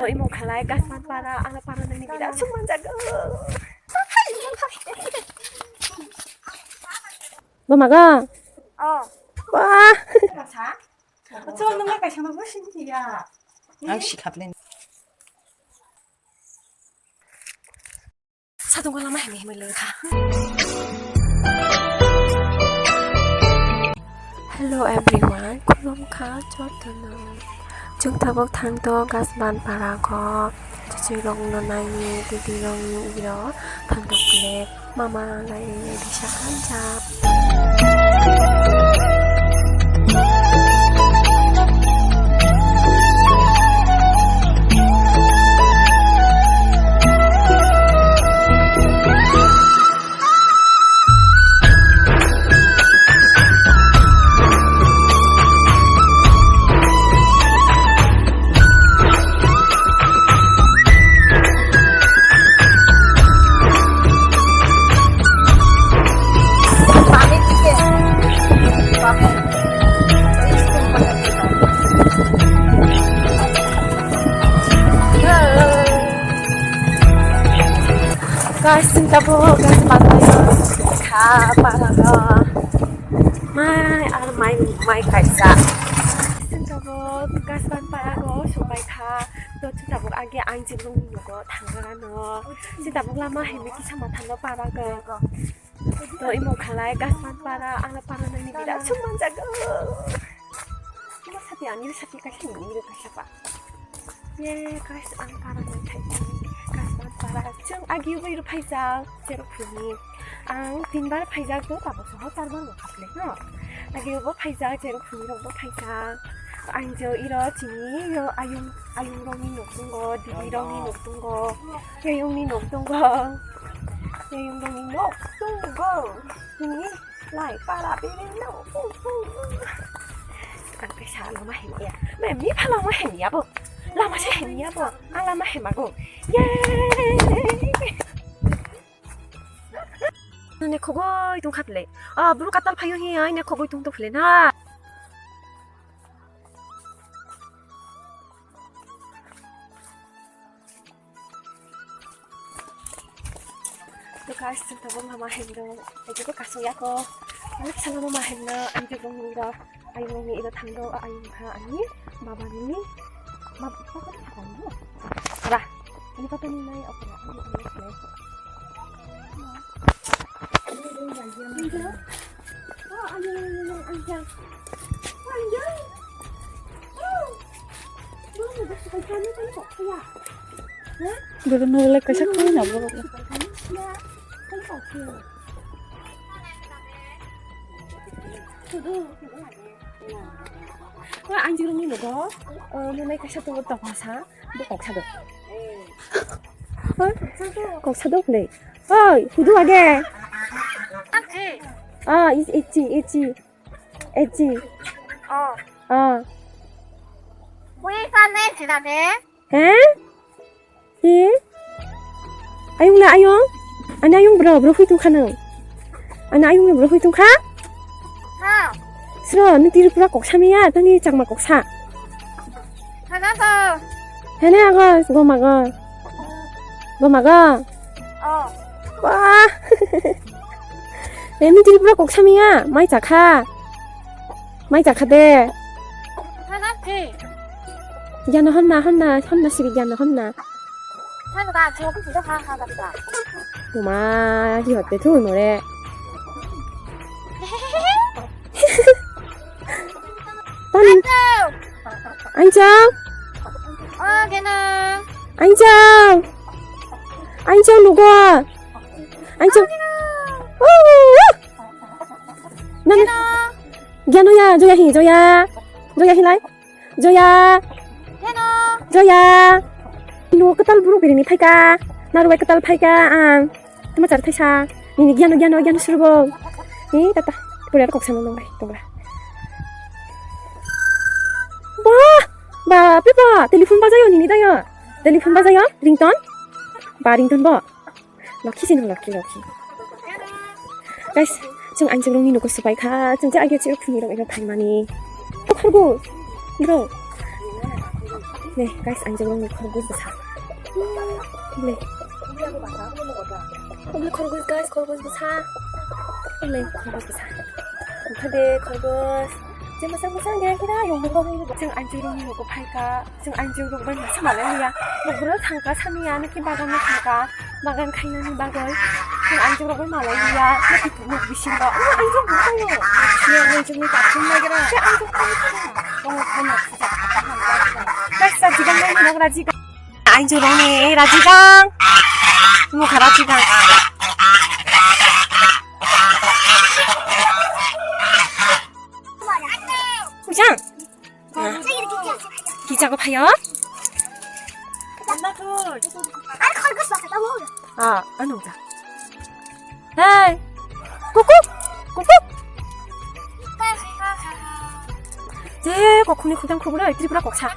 Imu kalai gasman para ala para nani bida cuman jaga. Mamaga. Wah. 어쩌면 뭔가 가셔서 무엇인지야. 역시 가블린. 자동화 lama hemiเลยค่ะ Hello everyone คุณผู้ชมคะจอดถนนจึงทบกทางตัวกัสบานปารากอจะช่วยลงนนายมีดีๆลงอีรอทางตกเล็กมาในดิฉันจับGuys, cinta po, guys, patayo. Kapalaga. May kaisa. Cinta po, guys, palago. Subay ka. To cinta po, agi ang jilong nugo. Tanggalan no. Cinta po, lama hemi kisah matan lo paraga. To imo kalai, guys, para ala para nani bida. Cuman jaga. Cuma sati ani, sati kasi ini itu siapa? Yeah, guys, ang para nani kaisa. para chung agi ubai phaijak zero khuni ang tinbar phaijak to taboso charban no khaple no agi ubai phaijak zero khuni ro phaijak ang jo iro chini yo ayung rong ni noktungo didi rong ni noktungo yayung ni noktungo ni lai para biri no ang kaisa lo ma hen ya me mi phala ma hen ya bo lama sih hanya bo alama hemago yeay 네 거거 이동 카플레 아 무릎 갖다 파요 해야 네 거거 이동도 플레나 Guys, cinta bong mama hendo, aja ko kaso ya ko, anak sana mama hendo, anje bong hendo, ayung ni ilo tangdo, ayung ha ani, baba ni, baba ko apa ni? Lah, ini apa ni nai apa ya? Belum mulai kesak ni nak berapa? Anh chưa như được đó hôm nay cái sao tôi tập hòa xá tôi cọc sao được cọc sao được này ơi hudu 아게 아 있지 부인사네 지나네 에? 예? ayung anh ayung bro hui tung khana anh ayung bro hui tung kha 싫어 너 뒤를 뿌라 꼭 참이야 너니 장마 꼭 사 하나도 해내 아가 이거 막아 와 너 뒤를 뿌라 꼭 참이야 많이 작하 돼 하나지 야 너 혼나시기 야 너 혼나 하나가 지금 진짜 하나다 엄마 이 어때 좋은 노래 앉아 걔는 앉아 누구 앉아 나는 야노야 조야 hilai 조야 너 ketal buruk ini paika naruai ketal paika ang tama car thaisa ini giano suruh ni tata boleh kok sama dong lah Ba, Pipa, telepon bazayo ni dayo. Telepon bazayo? Ringtone? Ba ringtone bo. Lucky sih lucky. Guys, 지금 안정롱이 누구 수바이카 진짜 아기 지금 분이라고 이런 발만이. 하고 이러 네, guys, 안정롱이 걸고 있어. 네. 오늘 걸고 있어, guys, 걸고 있어. 네, 걸고 있어. 근데 걸고 지금 무슨 얘기라 용는 거 보이고 지금 안정롱이 오고 팔까 지금 안정롱을 마치 말이야. 먹으러 상가 삼이야 느낌 바가는 상가 마간 카이나니 바걸 지금 안정롱을 말이야. 이렇게 뭐 미신 거. 안정 뭐예요? 지금 지금 같은 얘기라. 안정 너무 그냥 진짜 guys, 지금 내 먹으라 지금. 안정롱이 라지강. 뭐 가라 지강. 후장. 기자고 파요? 아, 안 오자. 에이, 꾹꾹, 꾹꾹. 제 거꾸니 그냥 그거를 드리블아 꼭 차.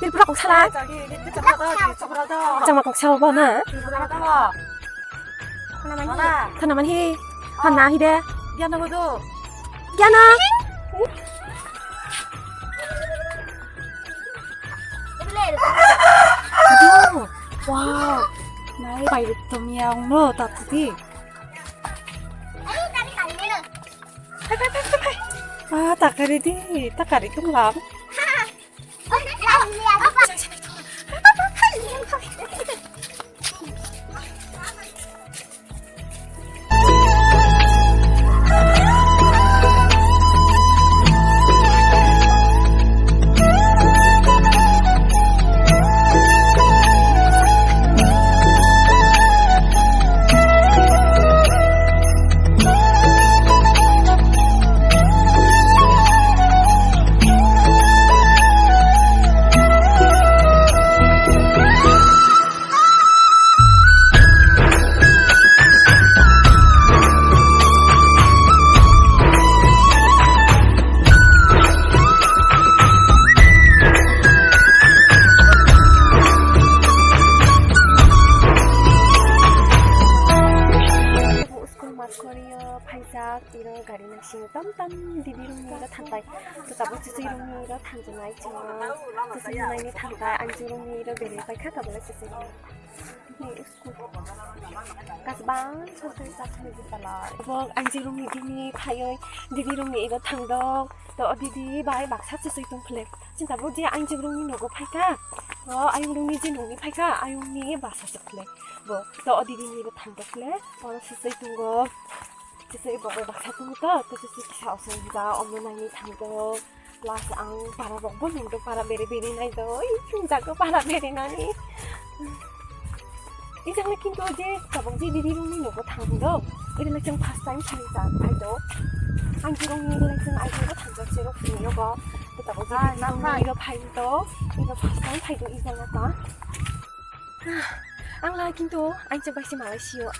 드리블아 꼭 차라. 잠깐만 꼭 차봐 나. 하나만 해. 하나 히래. 미안하고도. 미안하. Aduh, wow, naik bay được tôm nhang nữa, ta tadi. Ah, tak kari di, tak kari tung lam. Korea 팔짝 이런 가리는 신 땀땀 디비롱이가 탄다. 그다음에 지지롱이가 탄잖아 있지만 지지롱이 탄다. 안지롱이를 매일 발카가 몰랐었어요. 네, 가스방 소설사 찾으달라. 뭐 안지롱이 디니 파요 디비롱이 이거 탄다. 또 어디디 바이 막 찾을 수 있던 플랫. 진짜 뭐지 안지롱이 누구 팔까? 아용롱이 지롱이 팔까? 아용이 맞았어 플랫. 뭐, 또 어디니 이거 탄다 플랫? 쓸 수 있던 거. Jadi bawa baksa tu muka, tu sisi kisah osong juga, om nani tanggo, las ang para rombon untuk para beri-beri nai tu, jago para beri nani. Isang lekin tu je, kabang je diri rumi nuko tanggo, ini leceng first time cerita, ayo. Anjurong ni leceng ayo ko tanggo siro fini ko, tetapi je rumi iro pai tu, iro first time pai tu isang apa? Ang lekin tu, anjur basi Malaysia.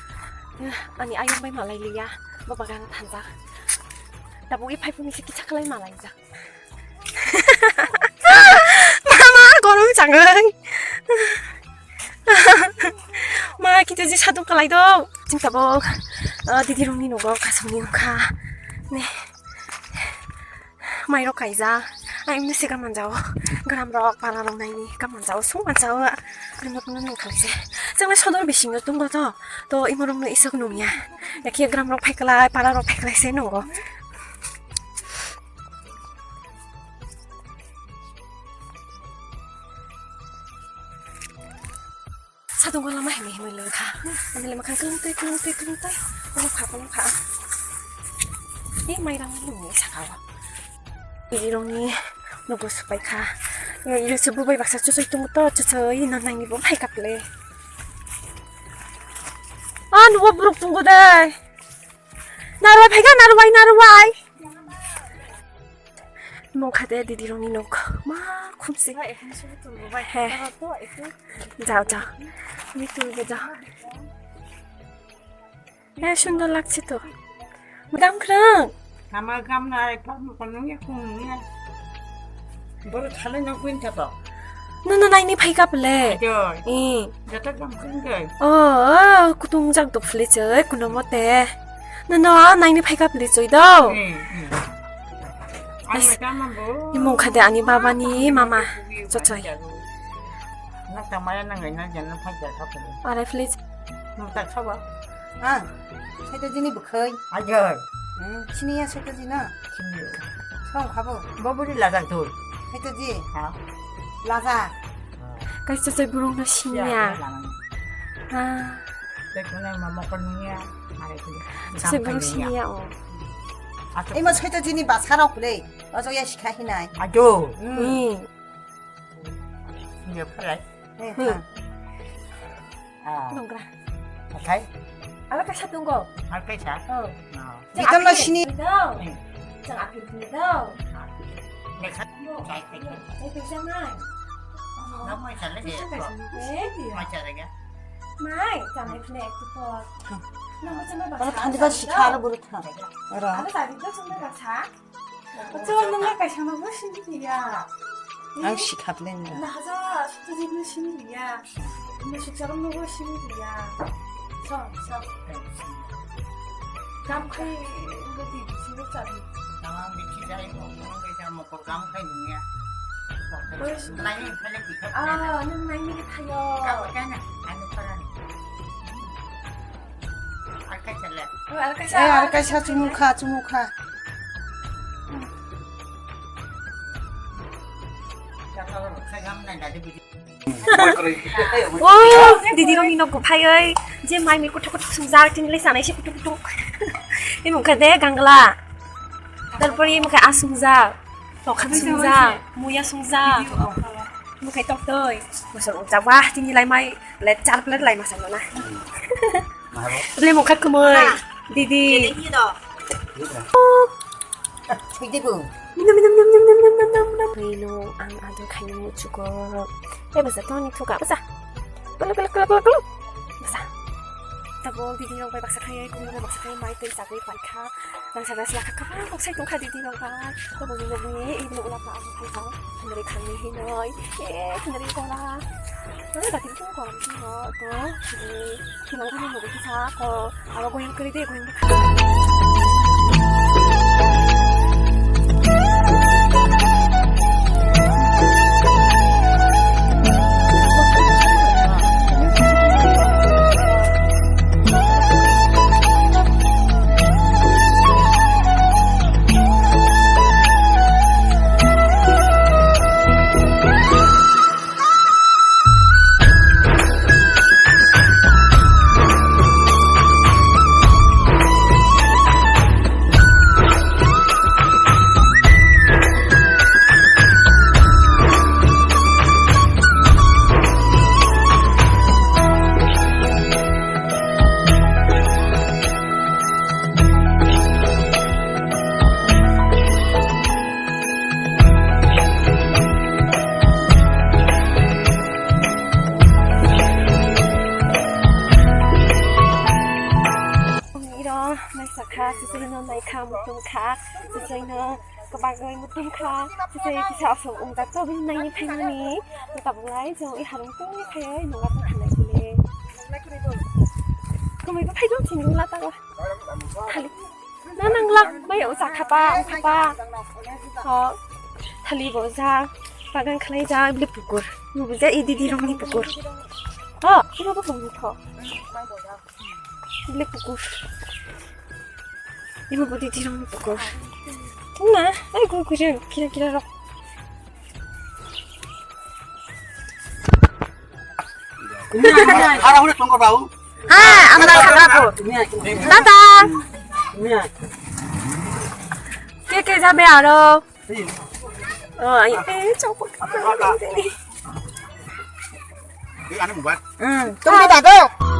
아니 아이언바이 말라이리야 뭐바가는 탄다 나 보기 팔분이 새끼 착할라이 말라이자 마마 거름 장은 마 기저지 사동 깔라이도 진짜 뭐 디디롱니 노고 가성니 노가 네 마이로 가이자 아임네 시간 만자오 그럼 럭 바라롱 나이니 감 만자오 속 만자오 그런 가이제 정말 서둘 비심이었던 거죠. 또 이모름은 있었고 놈이야. 이렇게 그럼 럭 패클라이 바라롱 패클라이 세는 거. 사동걸 lama 헤매헤매 가. 근데 마kan keluntai. Belum kak. Ini mainan lu sakawa. 이롱이 누구 스파이카. 야 이럴 수 부부의 박사 주소 있던 것도 저이 난나이 뭐 파이카 플레. 아 누가 부럽 둔 거다. 나로 배가 나로 와이. 뭐 가대 디디롱이 놓고 막 쿰시. 해. 자. 미투 보자. 야 슌돌락치도. 무담 그럼. Gam na panungnya kungnya. Baru thala na kuinta ba. 너는 나이니 파이가 플레. Ajo. 이. Jata gam kungai. 그 동작도 플레죠. 그 넘어때. 너는 나이니 파이가 플레죠이다. Ai mà cam bo. 이모 가대 아니 바바니 마마. 저저이. 나딱 말하는 거 있나 저는 팔자 잡고. 알아 플리즈. 너딱 쳐봐. 아, 새도진이 뭐 거의. 아저 응, 신이야 새도진아. 신기해. 처음 가보. 뭐부리 라장 둘. 새도지, 아. 라사. Kasi sa burong na siya. Ah, 그날 뭐 먹고 누냐. sa burong siya oh. 이모 새도진이 막 살아 그래. 어서야 시카히나. 아주. Ni. 이제 팔래. 네, 응. 아. Nung ka. 오케이. Ala ka siya tunggo. 할게 자. Oh. 니가 신이. Daw. 응. Sang apil ni daw. 내가 잘 할게. Ay, pisa mai. 너무 잘해. Pisa ka siya. 맞아라게. Mai, sang ay plek tu po. Nung sa may 나 반디가 시카를 부르타. 알아. Ano sabi ko sa may baksa? 어쩌면 뭔가 가시나 무신이야. 안 시카블렌다. 나가자 숙제집 무신이야. 근데 숙제로 먹을 신이야. 저. 감kai udah di sini. 당황 미치자 이거 먹는 게 먹고 감kai 누냐. 라인 팔래 기가. Ah, ano na ini tayo? 까보잖아. 안 팔아니. 할게 잘래. Oh, alka 에, 알까샤 주무카. 잠깐만 가감나 나도 비지. Wow, didirong inog ko payoy. Je mai mi kutuk kutuk sungzar tin le sanai shi kutuk kutuk. Ni mukha de gangla. Tarpor ye mukha asungzar. Tokhat sungzar, muya sungzar. Mukha tok toy. Masuk ucap wah tin lai mai let char plet lai masan na. Le mukha kumoy. Didi. 이디부. Pino ang adong kayo mo chugo. Eh basta Tony tuga basta. Bala. Basta. Tabo didi nang baksa kayo kung mo baksa kayo mai tay sabi pa ka. Nang sa sila ka pa kung sa itong didi nang ba. Tabo ni ni ibno ula pa ako kayo. Kunari kami hinoy. Kunari ko la. Pero dati ko ko ang tino to. Kinang kami mo kita ko. Awa ko yung kredi ko yung Naisaka, sisay no naika mutung ka, sisay no kabagoy mutung ka, sisay kisa asong unggat to bin nai ni kainani, tatabulay so iharong to ni kayo nungat ng hanay kule. Kung may papay doon sinula tayo. Halik. Nanang lag may usa ka pa, Ho. Halibo za bagang kalay za bili pukur. Nubuja ididirong ni pukur. Ah, iba ba bang ito? Bili pukur. Iba ba didirong ni pukur? Nga, ay kung kuya, kira-kira rak. Ahora udah tunggu bau. Ah, ang nakakarapot. Tatang! Kaya sabi ano? Ay, coba ka. Ini anu buat. 좀 더 나도.